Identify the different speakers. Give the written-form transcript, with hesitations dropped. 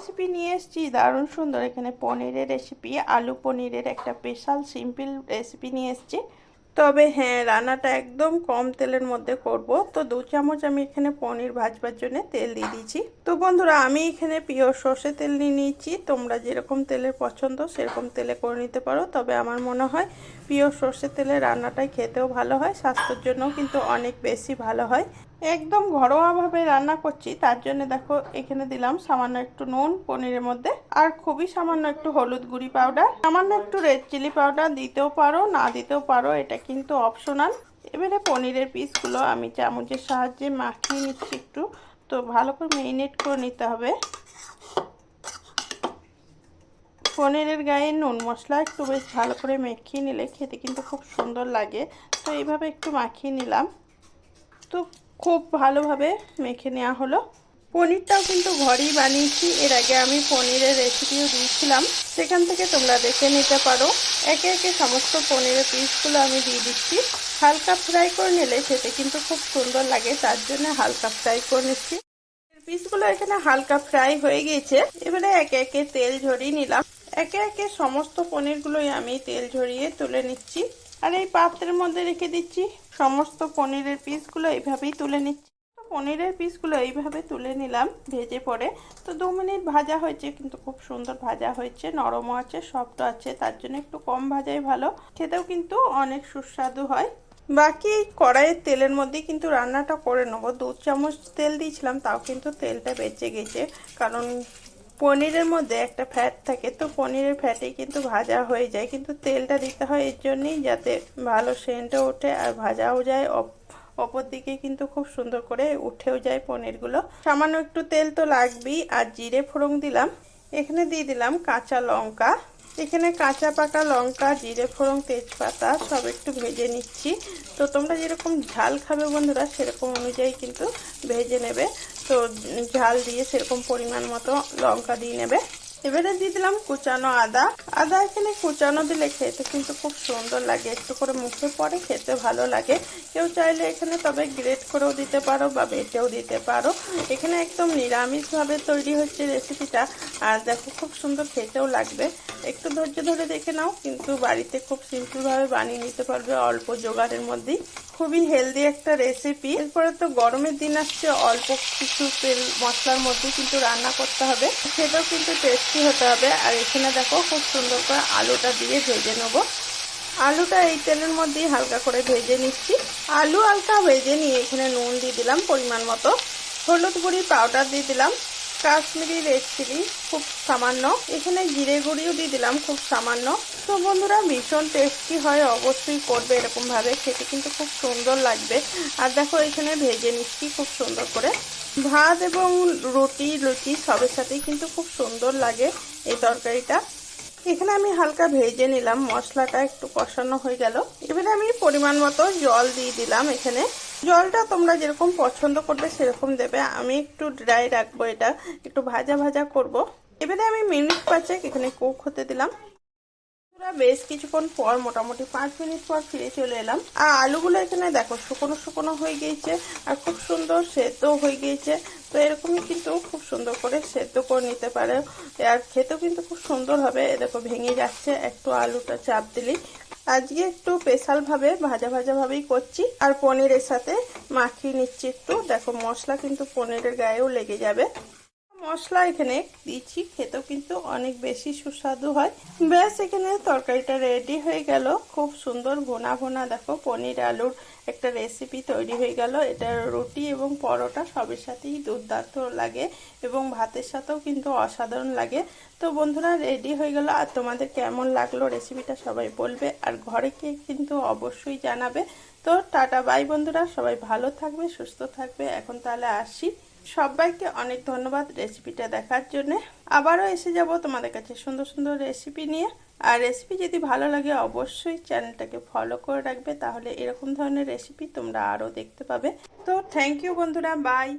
Speaker 1: Recipe নিয়ে এসেছি দারুণ সুন্দর। এখানে পনিরের রেসিপি, আলু পনিরের একটা স্পেশাল সিম্পল রেসিপি নিয়ে এসেছি। তবে হ্যাঁ, রান্নাটা একদম কম তেলের মধ্যে করব। তো 2 চামচ আমি এখানে পনির ভাজবার জন্য তেল দিয়ে দিয়েছি। তো বন্ধুরা, আমি এখানে পিওর সর্ষে তেল নিয়ে নিয়েছি। তোমরা যেরকম তেলের পছন্দ সেরকম তেলে করে নিতে পারো। তবে আমার মনে হয় পিওর সর্ষে তেলে রান্নাটাই খেতেও ভালো হয়, স্বাস্থ্যের জন্যও কিন্তু অনেক বেশি ভালো হয়। একদম ঘরোয়াভাবে রান্না করছি, তার জন্য দেখো এখানে দিলাম সামান্য একটু নুন পনিরের মধ্যে, আর খুবই সামান্য একটু হলুদ গুঁড়ি পাউডার, সামান্য একটু রেড চিলি পাউডার দিতেও পারো, না দিতেও পারো, এটা কিন্তু অপশনাল। এবারে পনিরের পিসগুলো আমি চামচের সাহায্যে মাখিয়ে নিচ্ছি একটু। তো ভালো করে মেরিনেট করে নিতে হবে। পনিরের গায়ে নুন মশলা একটু বেশ ভালো করে মাখিয়ে নিলে খেতে কিন্তু খুব সুন্দর লাগে। তো এইভাবে একটু মাখিয়ে নিলাম। তো খুব ভালোভাবে মেখে নেওয়া হলো। পনিরটাও কিন্তু ঘরেই বানিয়েছি, এর আগে আমি পনিরের রেসিপিও দিয়েছিলাম, সেখান থেকে তোমরা দেখে নিতে পারো। একে একে সমস্ত পনিরের পিসগুলো আমি দিয়ে দিচ্ছি। হালকা ফ্রাই করে নিলে খেতে কিন্তু খুব সুন্দর লাগে, তার জন্য হালকা ফ্রাই করে নিচ্ছি। পিসগুলো এখানে হালকা ফ্রাই হয়ে গিয়েছে। এবারে একে একে তেল ঝরিয়ে নিলাম। একে একে সমস্ত পনিরগুলোই আমি তেল ঝরিয়ে তুলে নিচ্ছি, আর এই পাত্রের মধ্যে রেখে দিচ্ছি। সমস্ত পনিরের পিসগুলো এইভাবেই তুলে নিচ্ছি। পনিরের পিসগুলো এইভাবে তুলে নিলাম ভেজে পরে। তো 2 মিনিট ভাজা হয়েছে, কিন্তু খুব সুন্দর ভাজা হয়েছে, নরমও আছে সফট আছে, তার জন্য একটু কম ভাজাই ভালো, খেতেও কিন্তু অনেক সুস্বাদু হয়। বাকি কড়াইয়ের তেলের মধ্যেই কিন্তু রান্নাটা করে নেবো। 2 চামচ তেল দিয়েছিলাম, তাও কিন্তু তেলটা বেঁচে গেছে, কারণ পনিরের মধ্যে একটা ফ্যাট থাকে, তো পনিরের ফ্যাটে কিন্তু ভাজা হয়ে যায়, কিন্তু তেলটা দিতে হয় এর জন্যই, যাতে ভালো সেন্টও ওঠে আর ভাজাও যায়, অপর দিকে কিন্তু খুব সুন্দর করে উঠেও যায় পনিরগুলো। সামান্য একটু তেল তো লাগবেই। আর জিরে ফোড়ন দিলাম, এখানে দিয়ে দিলাম কাঁচা লঙ্কা। এখানে কাঁচা পাকা লঙ্কা, জিরে ফোড়ন, তেজপাতা সব একটু ভেজে নিচ্ছি। তো তোমরা যেরকম ঝাল খাবে বন্ধুরা, সেরকম অনুযায়ী কিন্তু ভেজে নেবে। তো ঝাল দিয়ে সেরকম পরিমাণ মতো লঙ্কা দিয়ে নেবে। এবারে দিয়ে দিলাম কুচানো আদা। আদা এখানে কুচানো দিলে খেতে কিন্তু খুব সুন্দর লাগে, একটু করে মুখে পড়ে, খেতে ভালো লাগে। কেউ চাইলে এখানে তবে গ্রেট করেও দিতে পারো বা বেটেও দিতে পারো। এখানে একদম নিরামিষভাবে তৈরি হচ্ছে রেসিপিটা, আর দেখো খুব সুন্দর খেতেও লাগবে। একটু ধৈর্য ধরে দেখে নাও, কিন্তু বাড়িতে খুব সিম্পলভাবে বানিয়ে নিতে পারবে অল্প জোগাড়ের মধ্যেই। খুবই হেলদি একটা রেসিপি। এরপরে তো গরমের দিন আসছে, অল্প কিছু তেল মশলার মধ্যে কিন্তু রান্না করতে হবে, সেটাও কিন্তু টেস্টি হতে হবে। আর এখানে দেখো খুব সুন্দর করে আলুটা দিয়ে ভেজে নেবো। আলুটা এই তেলের মধ্যেই হালকা করে ভেজে নিচ্ছি। আলু হালকা ভেজে নিয়ে এখানে নুন দিয়ে দিলাম পরিমাণ মতো, হলুদ গুঁড়ি পাউডার দিয়ে দিলাম, কাশ্মীরি রেড চিলি খুব সামান্য, এখানে জিরে গুঁড়িও দিয়ে দিলাম খুব সামান্য। তো বন্ধুরা, ভীষণ টেস্টি হয়, অবশ্যই করবে এরকম ভাবে, খেতে কিন্তু খুব সুন্দর লাগবে। আর দেখো এখানে ভেজে নিচ্ছি খুব সুন্দর করে। ভাত এবং রুটি লুচি সবের সাথেই কিন্তু খুব সুন্দর লাগে এই তরকারিটা। এখানে আমি হালকা ভেজে নিলাম, মশলাটা একটু কষানো হয়ে গেল। এবারে আমি পরিমাণ মতো জল দিয়ে দিলাম। এখানে জলটা তোমরা যেরকম পছন্দ করবে সেরকম দেবে। আমি একটু ড্রাই রাখবো, এটা একটু ভাজা ভাজা করব। এবারে আমি মিনিট 5 এখানে কুক হতে দিলাম। বেশ কিছুক্ষণ পর, মোটামুটি 5 মিনিট পর ফিরে চলে এলাম। আর আলুগুলো এখানে দেখো শুকনো শুকনো হয়ে গিয়েছে, আর খুব সুন্দর সেদ্ধ হয়ে গিয়েছে। তো এরকমই কিন্তু খুব সুন্দর করে সেদ্ধ করে নিতে পারে, আর খেতেও কিন্তু খুব সুন্দর হবে। দেখো ভেঙে যাচ্ছে একটু আলুটা চাপ দিলেই। আজকে একটু স্পেশাল ভাবে ভাজা ভাজা ভাবেই করছি, আর পনিরের সাথে মাখিয়ে নিচ্ছি একটু। দেখো মশলা কিন্তু পনিরের গায়েও লেগে যাবে। মশলা এখানে দিচ্ছি, খেতেও কিন্তু অনেক বেশি সুস্বাদু হয়। ব্যাস, এখানে তরকারিটা রেডি হয়ে গেল। খুব সুন্দর ভোনা ভোনা দেখো পনির আলুর একটা রেসিপি তৈরি হয়ে গেল। এটা রুটি এবং পরোটা সবের সাথেই দুর্দান্ত লাগে, এবং ভাতের সাথেও কিন্তু অসাধারণ লাগে। তো বন্ধুরা, রেডি হয়ে গেল। আর তোমাদের কেমন লাগলো রেসিপিটা সবাই বলবে, আর ঘরে গিয়ে কিন্তু অবশ্যই জানাবে। তো টাটা বাই বন্ধুরা, সবাই ভালো থাকবে, সুস্থ থাকবে। এখন তাহলে আসি। সবাইকে অনেক ধন্যবাদ রেসিপিটা দেখার জন্য। আবারও এসে যাব তোমাদের কাছে সুন্দর সুন্দর রেসিপি নিয়ে। আর রেসিপি যদি ভালো লাগে অবশ্যই চ্যানেলটাকে ফলো করে রাখবে, তাহলে এরকম ধরনের রেসিপি তোমরা আরও দেখতে পাবে। তো থ্যাংক ইউ বন্ধুরা, বাই।